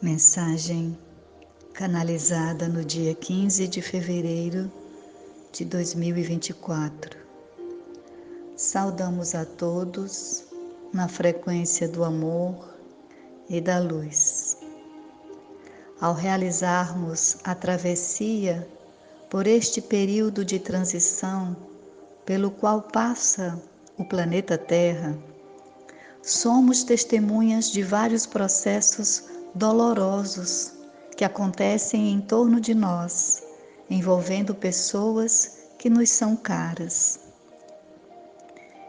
Mensagem canalizada no dia 15 de fevereiro de 2024. Saudamos a todos na frequência do amor e da luz. Ao realizarmos a travessia por este período de transição pelo qual passa o planeta Terra, somos testemunhas de vários processos dolorosos que acontecem em torno de nós, envolvendo pessoas que nos são caras.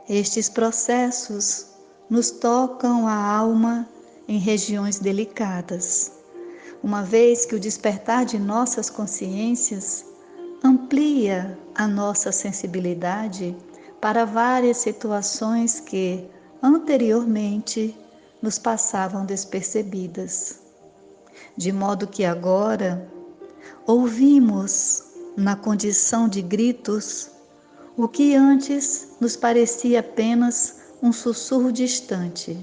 Estes processos nos tocam a alma em regiões delicadas, uma vez que o despertar de nossas consciências amplia a nossa sensibilidade para várias situações que, anteriormente, nos passavam despercebidas. De modo que agora ouvimos, na condição de gritos, o que antes nos parecia apenas um sussurro distante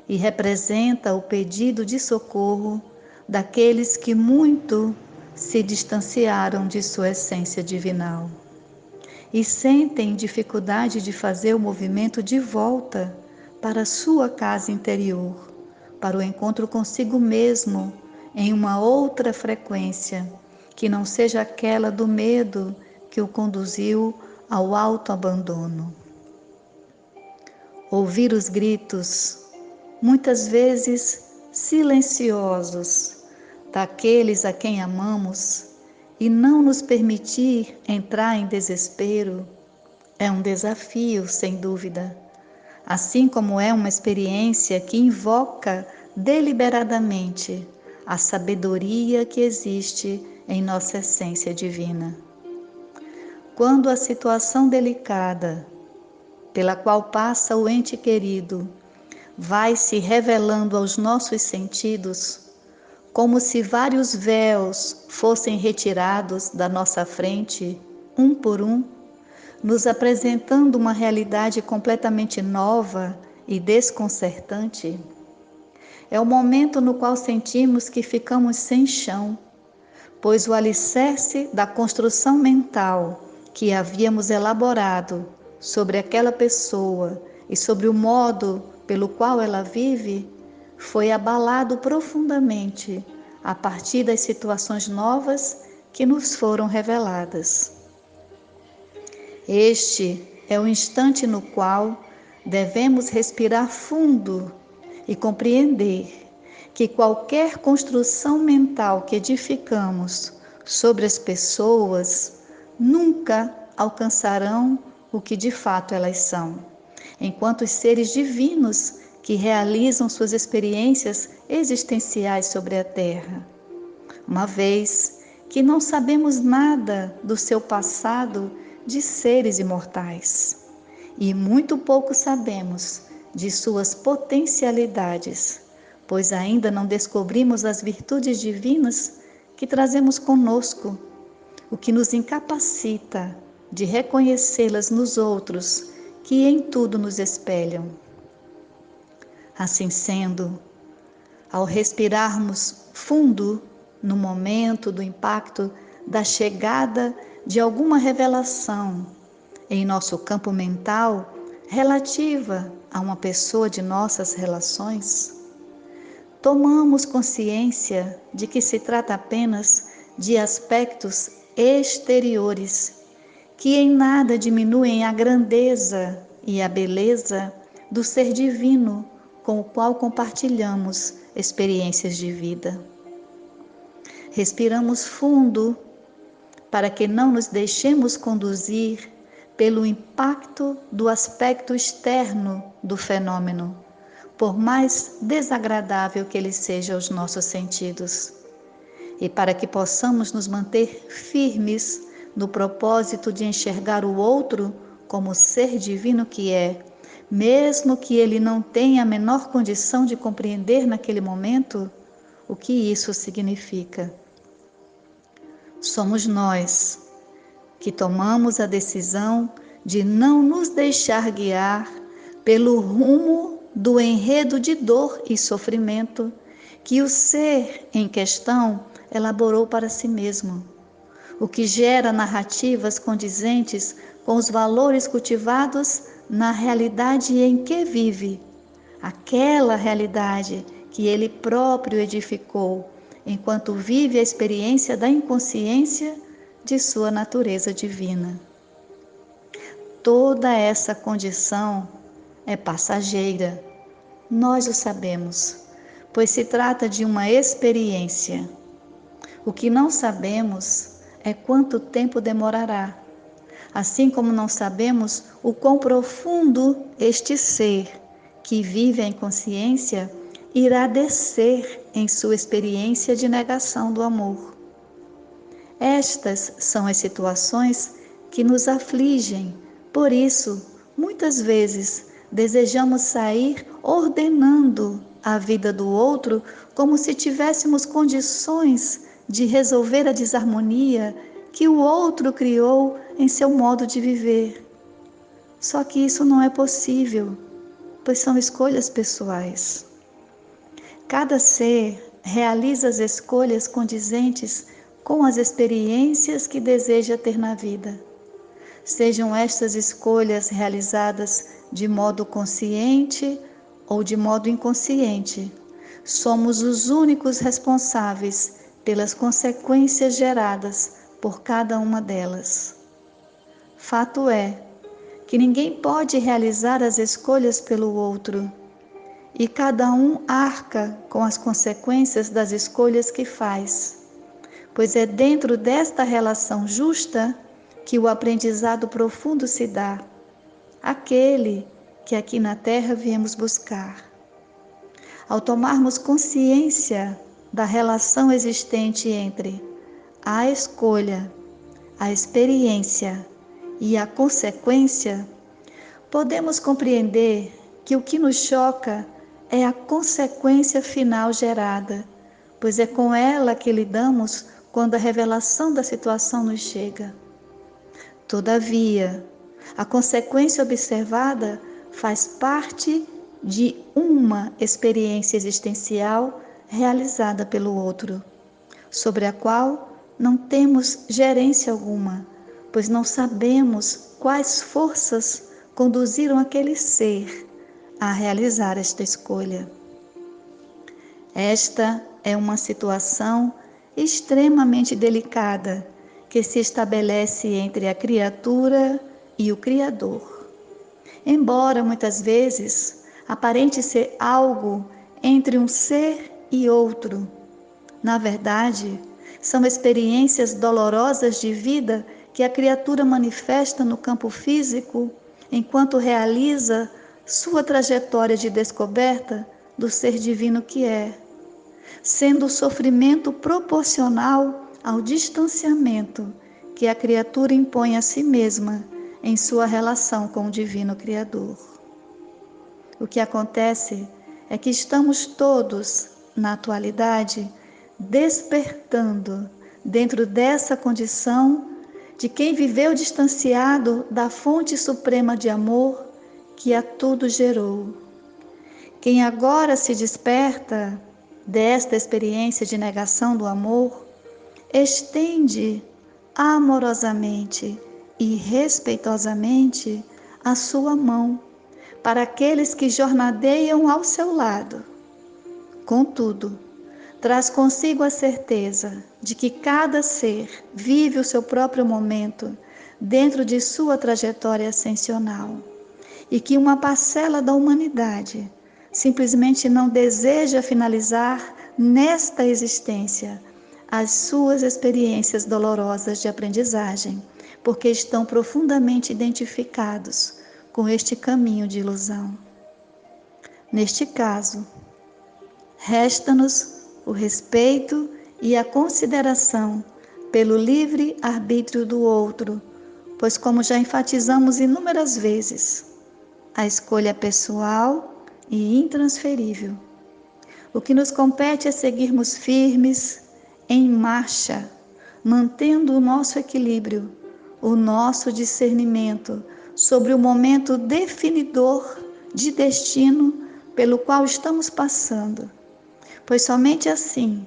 e representa o pedido de socorro daqueles que muito se distanciaram de sua essência divinal e sentem dificuldade de fazer o movimento de volta para sua casa interior, para o encontro consigo mesmo em uma outra frequência, que não seja aquela do medo que o conduziu ao autoabandono. Ouvir os gritos, muitas vezes silenciosos, daqueles a quem amamos, e não nos permitir entrar em desespero, é um desafio, sem dúvida, assim como é uma experiência que invoca deliberadamente a sabedoria que existe em nossa essência divina. Quando a situação delicada pela qual passa o ente querido vai se revelando aos nossos sentidos, como se vários véus fossem retirados da nossa frente, um por um, nos apresentando uma realidade completamente nova e desconcertante, é o momento no qual sentimos que ficamos sem chão, pois o alicerce da construção mental que havíamos elaborado sobre aquela pessoa e sobre o modo pelo qual ela vive foi abalado profundamente a partir das situações novas que nos foram reveladas. Este é o instante no qual devemos respirar fundo e compreender que qualquer construção mental que edificamos sobre as pessoas nunca alcançarão o que de fato elas são, enquanto os seres divinos que realizam suas experiências existenciais sobre a Terra. Uma vez que não sabemos nada do seu passado de seres imortais, e muito pouco sabemos de suas potencialidades, pois ainda não descobrimos as virtudes divinas que trazemos conosco, o que nos incapacita de reconhecê-las nos outros que em tudo nos espelham. Assim sendo, ao respirarmos fundo no momento do impacto da chegada de alguma revelação em nosso campo mental relativa a uma pessoa de nossas relações, tomamos consciência de que se trata apenas de aspectos exteriores que em nada diminuem a grandeza e a beleza do ser divino com o qual compartilhamos experiências de vida. Respiramos fundo para que não nos deixemos conduzir pelo impacto do aspecto externo do fenômeno, por mais desagradável que ele seja aos nossos sentidos, e para que possamos nos manter firmes no propósito de enxergar o outro como ser divino que é, mesmo que ele não tenha a menor condição de compreender naquele momento o que isso significa. Somos nós que tomamos a decisão de não nos deixar guiar pelo rumo do enredo de dor e sofrimento que o ser em questão elaborou para si mesmo, o que gera narrativas condizentes com os valores cultivados na realidade em que vive, aquela realidade que ele próprio edificou, enquanto vive a experiência da inconsciência de sua natureza divina. Toda essa condição é passageira, nós o sabemos, pois se trata de uma experiência. O que não sabemos é quanto tempo demorará, assim como não sabemos o quão profundo este ser que vive a inconsciência irá descer em sua experiência de negação do amor. Estas são as situações que nos afligem, por isso, muitas vezes, desejamos sair ordenando a vida do outro como se tivéssemos condições de resolver a desarmonia que o outro criou em seu modo de viver. Só que isso não é possível, pois são escolhas pessoais. Cada ser realiza as escolhas condizentes com as experiências que deseja ter na vida. Sejam estas escolhas realizadas de modo consciente ou de modo inconsciente, somos os únicos responsáveis pelas consequências geradas por cada uma delas. Fato é que ninguém pode realizar as escolhas pelo outro, e cada um arca com as consequências das escolhas que faz, pois é dentro desta relação justa que o aprendizado profundo se dá, aquele que aqui na Terra viemos buscar. Ao tomarmos consciência da relação existente entre a escolha, a experiência e a consequência, podemos compreender que o que nos choca é a consequência final gerada, pois é com ela que lidamos quando a revelação da situação nos chega. Todavia, a consequência observada faz parte de uma experiência existencial realizada pelo outro, sobre a qual não temos gerência alguma, pois não sabemos quais forças conduziram aquele ser a realizar esta escolha. Esta é uma situação extremamente delicada que se estabelece entre a criatura e o Criador. Embora muitas vezes aparente ser algo entre um ser e outro, na verdade, são experiências dolorosas de vida que a criatura manifesta no campo físico enquanto realiza sua trajetória de descoberta do ser divino que é, sendo o sofrimento proporcional ao distanciamento que a criatura impõe a si mesma em sua relação com o Divino Criador. O que acontece é que estamos todos, na atualidade, despertando dentro dessa condição de quem viveu distanciado da fonte suprema de amor que a tudo gerou. Quem agora se desperta desta experiência de negação do amor, estende amorosamente e respeitosamente a sua mão para aqueles que jornadeiam ao seu lado. Contudo, traz consigo a certeza de que cada ser vive o seu próprio momento dentro de sua trajetória ascensional e que uma parcela da humanidade simplesmente não deseja finalizar nesta existência as suas experiências dolorosas de aprendizagem, porque estão profundamente identificados com este caminho de ilusão. Neste caso, resta-nos o respeito e a consideração pelo livre arbítrio do outro, pois, como já enfatizamos inúmeras vezes, a escolha é pessoal e intransferível. O que nos compete é seguirmos firmes, em marcha, mantendo o nosso equilíbrio, o nosso discernimento sobre o momento definidor de destino pelo qual estamos passando, pois somente assim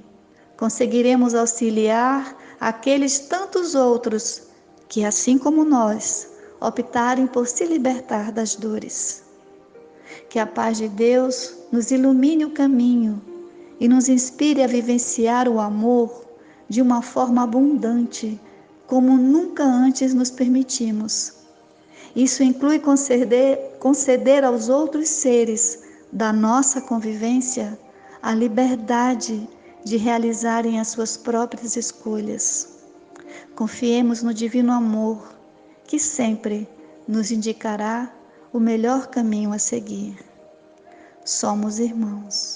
conseguiremos auxiliar aqueles tantos outros que, assim como nós, optarem por se libertar das dores. Que a paz de Deus nos ilumine o caminho e nos inspire a vivenciar o amor de uma forma abundante, como nunca antes nos permitimos. Isso inclui conceder aos outros seres da nossa convivência a liberdade de realizarem as suas próprias escolhas. Confiemos no divino amor, que sempre nos indicará o melhor caminho a seguir. Somos irmãos.